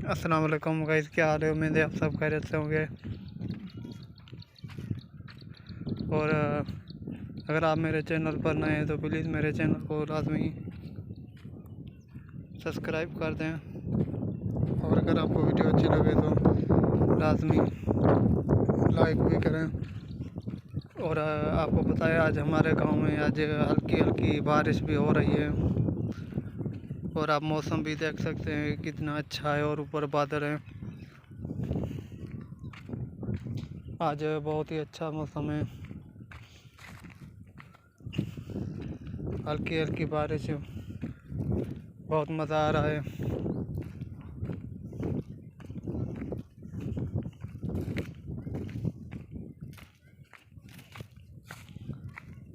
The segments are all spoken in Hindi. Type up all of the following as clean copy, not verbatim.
अस्सलाम वालेकुम गाइस, क्या हाल है। उम्मीद है आप सब खैरियत से होंगे। और अगर आप मेरे चैनल पर नए हैं तो प्लीज़ मेरे चैनल को लाजमी सब्सक्राइब कर दें। और अगर आपको वीडियो अच्छी लगे तो लाजमी लाइक भी करें। और आपको पता है आज हमारे गांव में आज हल्की हल्की बारिश भी हो रही है। और आप मौसम भी देख सकते हैं कितना अच्छा है और ऊपर बादल हैं। आज बहुत ही अच्छा मौसम है, हल्की हल्की बारिश है, बहुत मज़ा आ रहा है।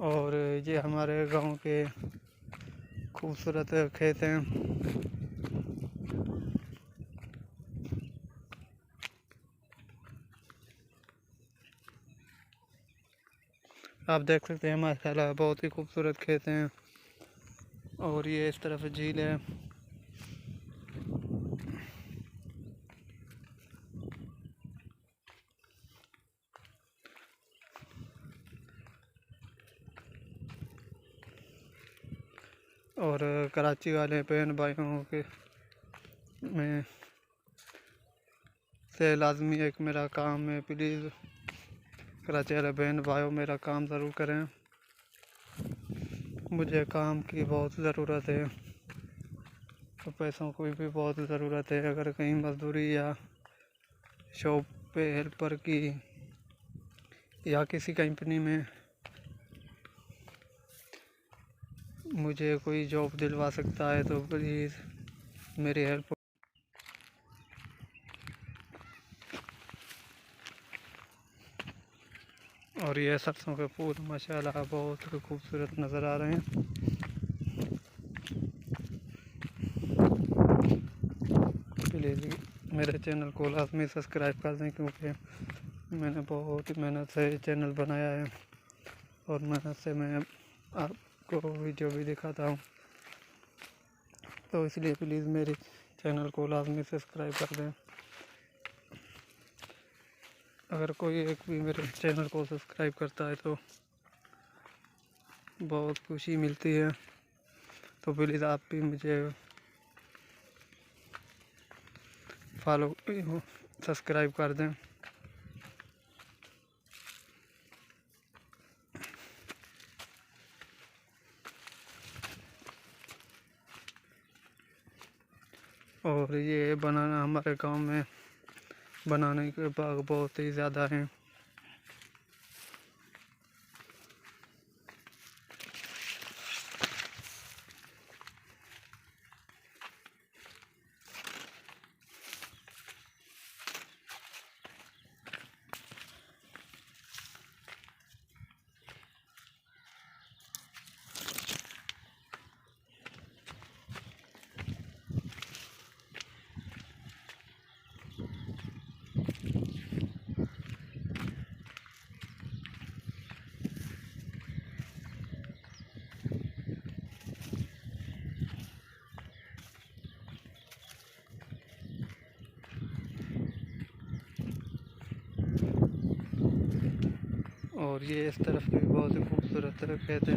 और ये हमारे गांव के खूबसूरत खेत हैं। आप देख सकते हैं माशाल्लाह बहुत ही खूबसूरत खेत हैं। और ये इस तरफ झील है। और कराची वाले बहन भाइयों के में से लाजमी एक मेरा काम है, प्लीज़ कराची वाले बहन भाइयों मेरा काम ज़रूर करें। मुझे काम की बहुत ज़रूरत है तो पैसों की भी बहुत ज़रूरत है। अगर कहीं मजदूरी या शॉप पे हेल्पर की या किसी कंपनी में मुझे कोई जॉब दिलवा सकता है तो प्लीज़ मेरी हेल्प। और ये सरसों के फूल माशाल्लाह बहुत खूबसूरत नज़र आ रहे हैं। प्लीज़ मेरे चैनल को लाजमी सब्सक्राइब कर दें, क्योंकि मैंने बहुत ही मेहनत से चैनल बनाया है और मेहनत से मैं आपको वीडियो भी दिखाता हूँ। तो इसलिए प्लीज़ मेरे चैनल को लाजमी सब्सक्राइब कर दें। अगर कोई एक भी मेरे चैनल को सब्सक्राइब करता है तो बहुत खुशी मिलती है। तो प्लीज़ आप भी मुझे फॉलो सब्सक्राइब कर दें। और ये बनाना हमारे गांव में बनाने के बाग बहुत ही ज़्यादा हैं। और ये इस तरफ भी बहुत ही खूबसूरत खेत है।